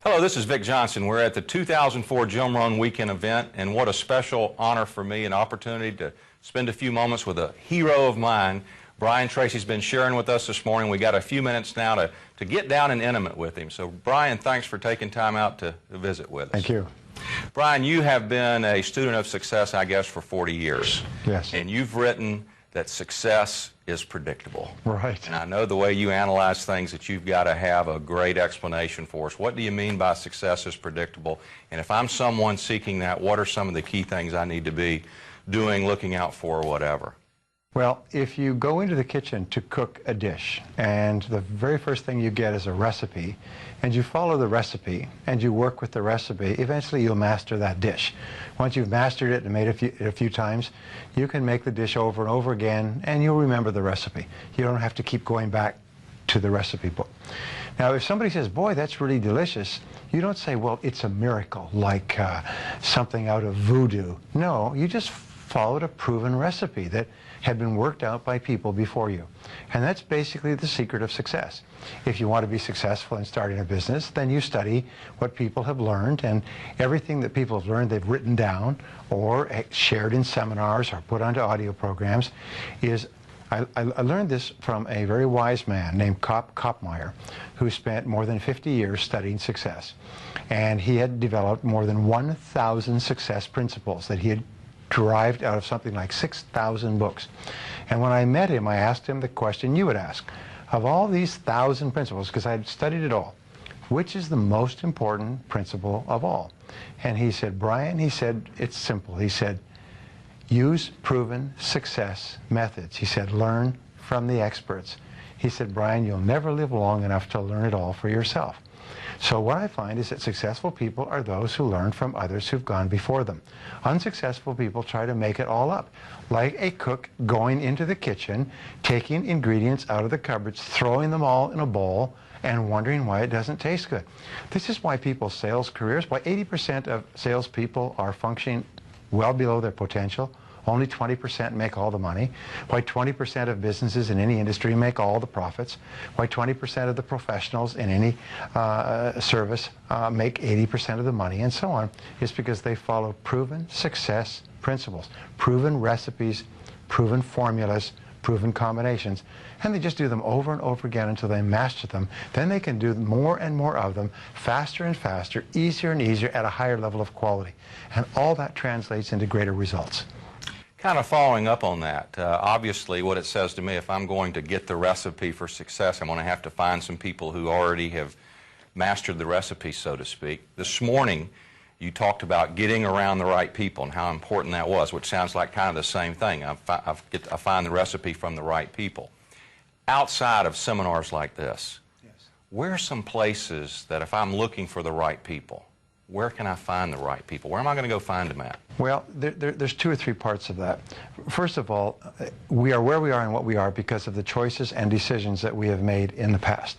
Hello, this is Vic Johnson. We're at the 2004 Gym Run Weekend event, and what a special honor for me, an opportunity to spend a few moments with a hero of mine. Brian Tracy's been sharing with us this morning. We got a few minutes now to get down and intimate with him. So, Brian, thanks for taking time out to visit with us. Thank you. Brian, you have been a student of success, I guess, for 40 years. Yes. And you've written that success is predictable. Right. And I know the way you analyze things that you've got to have a great explanation for us. What do you mean by success is predictable? And if I'm someone seeking that, what are some of the key things I need to be doing, looking out for, or whatever? Well, if you go into the kitchen to cook a dish, and the very first thing you get is a recipe, and you follow the recipe, and you work with the recipe, eventually you'll master that dish. Once you've mastered it and made it a few times, you can make the dish over and over again, and you'll remember the recipe. You don't have to keep going back to the recipe book. Now, if somebody says, boy, that's really delicious, you don't say, well, it's a miracle, like something out of voodoo. No, you just followed a proven recipe that had been worked out by people before you. And that's basically the secret of success. If you want to be successful in starting a business, then you study what people have learned, and everything that people have learned they've written down or shared in seminars or put onto audio programs is I learned this from a very wise man named Kopmeyer, who spent more than 50 years studying success. And he had developed more than 1,000 success principles that he had derived out of something like 6,000 books. And when I met him, I asked him the question you would ask. Of all these 1,000 principles, because I had studied it all, which is the most important principle of all? And he said, Brian, he said, it's simple. He said, use proven success methods. He said, learn from the experts. He said, Brian, you'll never live long enough to learn it all for yourself. So what I find is that successful people are those who learn from others who've gone before them. Unsuccessful people try to make it all up, like a cook going into the kitchen, taking ingredients out of the cupboards, throwing them all in a bowl, and wondering why it doesn't taste good. This is why people's sales careers, why 80% of salespeople are functioning well below their potential. Only 20% make all the money. Why 20% of businesses in any industry make all the profits. Why 20% of the professionals in any service make 80% of the money, and so on, is because they follow proven success principles, proven recipes, proven formulas, proven combinations, and they just do them over and over again until they master them. Then they can do more and more of them, faster and faster, easier and easier, at a higher level of quality. And all that translates into greater results. Kind of following up on that, obviously what it says to me, if I'm going to get the recipe for success, I'm going to have to find some people who already have mastered the recipe, so to speak. This morning, you talked about getting around the right people and how important that was, which sounds like kind of the same thing. I find the recipe from the right people. Outside of seminars like this, yes, where are some places that if I'm looking for the right people, where can I find the right people? Where am I going to go find them at? Well, there's two or three parts of that. First of all, we are where we are and what we are because of the choices and decisions that we have made in the past.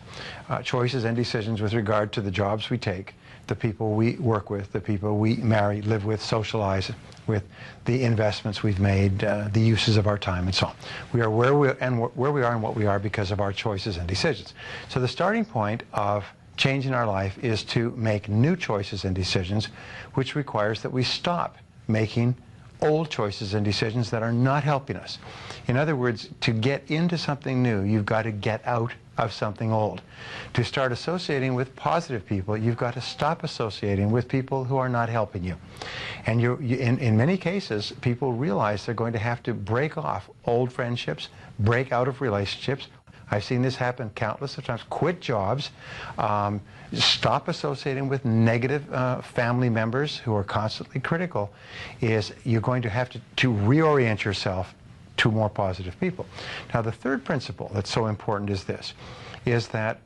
Choices and decisions with regard to the jobs we take, the people we work with, the people we marry, live with, socialize with, the investments we've made, the uses of our time, and so on. We are where we are and what we are because of our choices and decisions. So the starting point of change in our life is to make new choices and decisions, which requires that we stop making old choices and decisions that are not helping us. In other words, to get into something new, you've got to get out of something old. To start associating with positive people, you've got to stop associating with people who are not helping you. And in many cases, people realize they're going to have to break off old friendships, break out of relationships. I've seen this happen countless of times. Quit jobs, stop associating with negative family members who are constantly critical. You're going to have to reorient yourself to more positive people. Now, the third principle that's so important is this, is that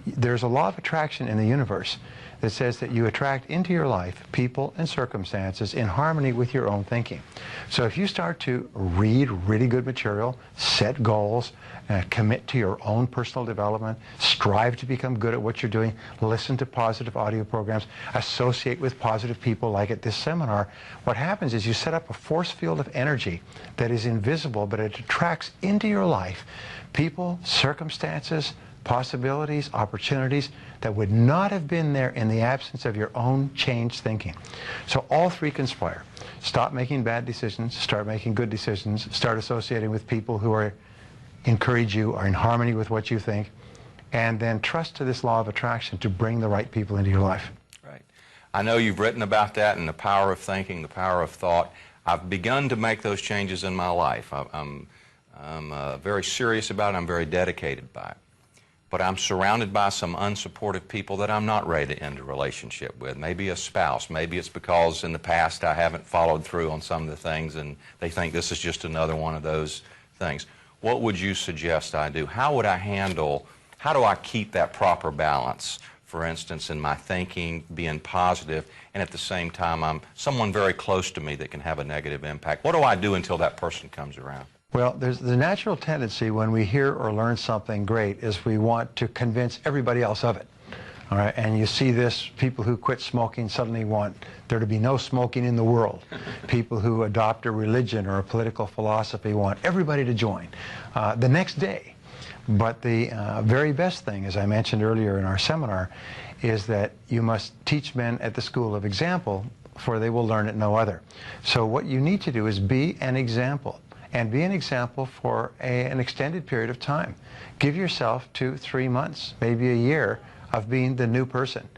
there's a law of attraction in the universe that says that you attract into your life people and circumstances in harmony with your own thinking. So if you start to read really good material, set goals, commit to your own personal development, strive to become good at what you're doing, listen to positive audio programs, associate with positive people like at this seminar, what happens is you set up a force field of energy that is invisible, but it attracts into your life people, circumstances, possibilities, opportunities that would not have been there in the absence of your own changed thinking. So all three conspire. Stop making bad decisions, start making good decisions, start associating with people who encourage you, are in harmony with what you think, and then trust to this law of attraction to bring the right people into your life. Right. I know you've written about that and the power of thinking, the power of thought. I've begun to make those changes in my life. I'm very serious about it. I'm very dedicated by it. But I'm surrounded by some unsupportive people that I'm not ready to end a relationship with. Maybe a spouse. Maybe it's because in the past I haven't followed through on some of the things and they think this is just another one of those things. What would you suggest I do? How would I handle, how do I keep that proper balance? For instance, in my thinking, being positive, and at the same time I'm someone very close to me that can have a negative impact. What do I do until that person comes around? Well, there's the natural tendency when we hear or learn something great is we want to convince everybody else of it. All right, and you see this, people who quit smoking suddenly want there to be no smoking in the world. People who adopt a religion or a political philosophy want everybody to join the next day. But the very best thing, as I mentioned earlier in our seminar, is that you must teach men at the school of example, for they will learn at no other. So what you need to do is be an example. And be an example for an extended period of time. Give yourself 2-3 months, maybe a year, of being the new person.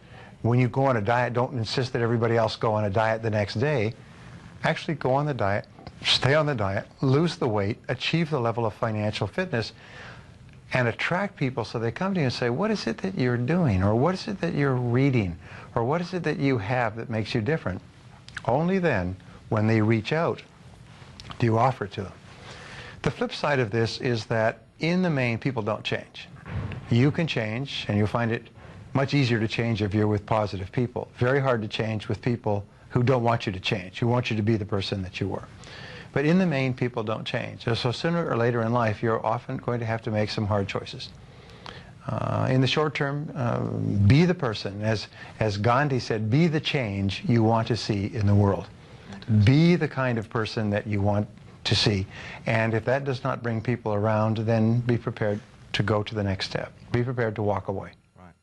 When you go on a diet, don't insist that everybody else go on a diet the next day. Actually go on the diet, stay on the diet, lose the weight, achieve the level of financial fitness, and attract people so they come to you and say, what is it that you're doing? Or what is it that you're reading? Or what is it that you have that makes you different? Only then, when they reach out, do you offer it to them. The flip side of this is that in the main, people don't change. You can change, and you'll find it much easier to change if you're with positive people. Very hard to change with people who don't want you to change, who want you to be the person that you were. But in the main, people don't change. So sooner or later in life, you're often going to have to make some hard choices. In the short term, be the person. As Gandhi said, be the change you want to see in the world. Be the kind of person that you want to see. And if that does not bring people around, then be prepared to go to the next step. Be prepared to walk away. Right.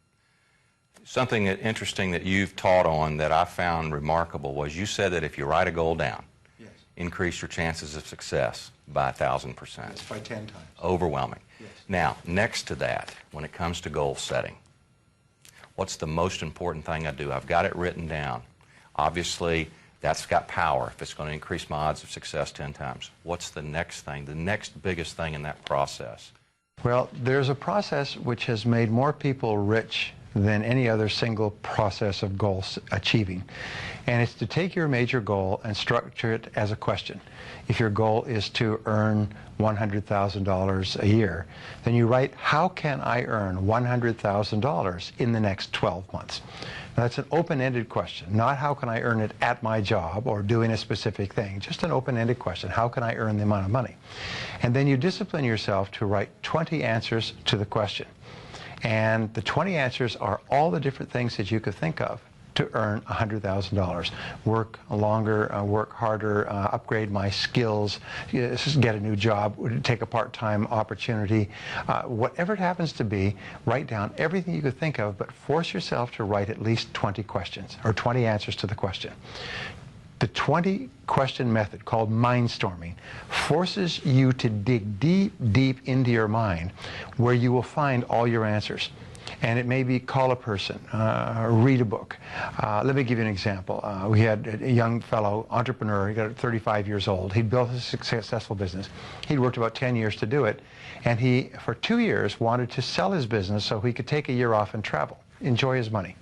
Something interesting that you've taught on that I found remarkable was you said that if you write a goal down, yes, increase your chances of success by 1,000%. Yes, by 10 times. Overwhelming. Yes. Now, next to that, when it comes to goal setting, what's the most important thing I do? I've got it written down. Obviously, that's got power if it's going to increase my odds of success 10 times. What's the next thing, the next biggest thing in that process? Well, there's a process which has made more people rich than any other single process of goal achieving. And it's to take your major goal and structure it as a question. If your goal is to earn $100,000 a year, then you write, how can I earn $100,000 in the next 12 months? Now, that's an open-ended question, not how can I earn it at my job or doing a specific thing, just an open-ended question, how can I earn the amount of money? And then you discipline yourself to write 20 answers to the question. And the 20 answers are all the different things that you could think of to earn $100,000. Work longer, work harder, upgrade my skills, get a new job, take a part-time opportunity. Whatever it happens to be, write down everything you could think of, but force yourself to write at least 20 questions, or 20 answers to the question. The 20-question method, called mindstorming, forces you to dig deep, deep into your mind where you will find all your answers. And it may be call a person, read a book. Let me give you an example. We had a young fellow, entrepreneur, he got 35 years old. He'd built a successful business. He'd worked about 10 years to do it. And he, for 2 years, wanted to sell his business so he could take a year off and travel, enjoy his money.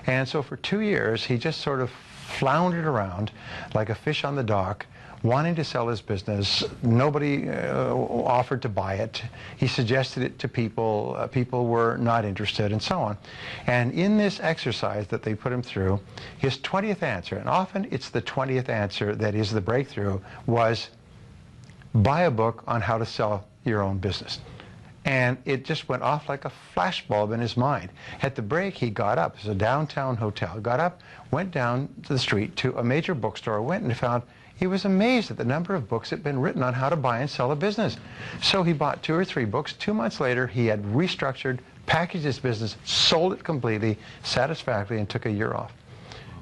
And so for 2 years, he just sort of floundered around like a fish on the dock, wanting to sell his business. Nobody offered to buy it. He suggested it to people. People were not interested, and so on. And in this exercise that they put him through, his 20th answer, and often it's the 20th answer that is the breakthrough, was buy a book on how to sell your own business. And it just went off like a flashbulb in his mind. At the break, he got up. It was a downtown hotel. Got up, went down to the street to a major bookstore, went and found, he was amazed at the number of books that had been written on how to buy and sell a business. So he bought 2 or 3 books. 2 months later, he had restructured packaged his business, sold it completely, satisfactorily, and took a year off.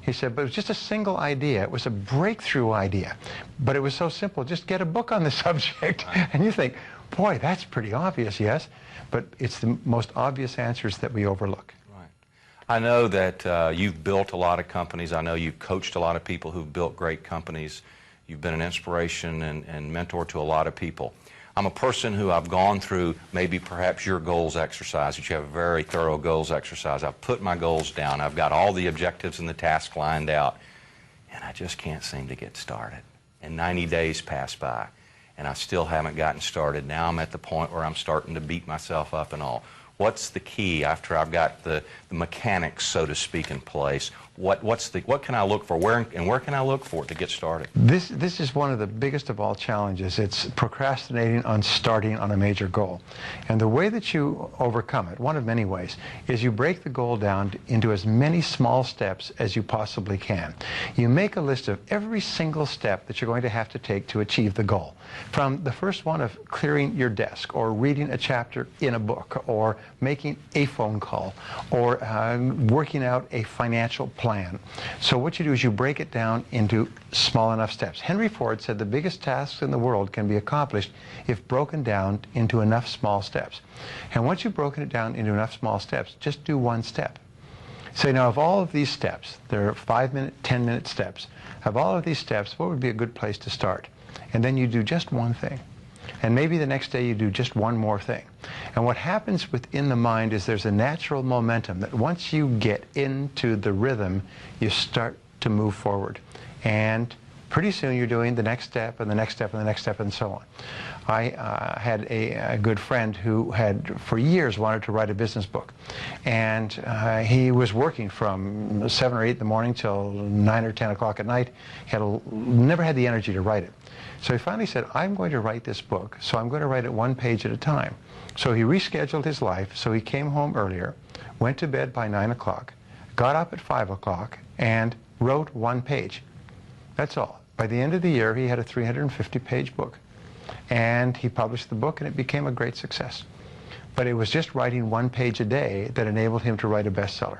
He said, but it was just a single idea. It was a breakthrough idea. But it was so simple. Just get a book on the subject. And you think, boy, that's pretty obvious, yes? But it's the most obvious answers that we overlook. Right. I know that you've built a lot of companies. I know you've coached a lot of people who've built great companies. You've been an inspiration and mentor to a lot of people. I'm a person who I've gone through maybe perhaps your goals exercise, which you have a very thorough goals exercise. I've put my goals down. I've got all the objectives and the tasks lined out, and I just can't seem to get started. And 90 days pass by, and I still haven't gotten started. Now I'm at the point where I'm starting to beat myself up and all. What's the key after I've got the mechanics, so to speak, in place? What can I look for? Where can I look for it to get started? This is one of the biggest of all challenges. It's procrastinating on starting on a major goal. And the way that you overcome it, one of many ways, is you break the goal down into as many small steps as you possibly can. You make a list of every single step that you're going to have to take to achieve the goal. From the first one of clearing your desk, or reading a chapter in a book, or making a phone call, or working out a financial plan. So what you do is you break it down into small enough steps. Henry Ford said the biggest tasks in the world can be accomplished if broken down into enough small steps. And once you've broken it down into enough small steps, just do one step. Say, now of all of these steps, there are 5-minute, 10-minute steps. Of all of these steps, what would be a good place to start? And then you do just one thing. And maybe the next day you do just one more thing. And what happens within the mind is there's a natural momentum that once you get into the rhythm, you start to move forward. And pretty soon you're doing the next step and the next step and the next step and so on. I had a good friend who had for years wanted to write a business book. And he was working from 7 or 8 in the morning till 9 or 10 o'clock at night. He never had the energy to write it. So he finally said, I'm going to write this book, so I'm going to write it one page at a time. So he rescheduled his life, so he came home earlier, went to bed by 9 o'clock, got up at 5 o'clock, and wrote one page. That's all. By the end of the year, he had a 350-page book. And he published the book, and it became a great success. But it was just writing one page a day that enabled him to write a bestseller.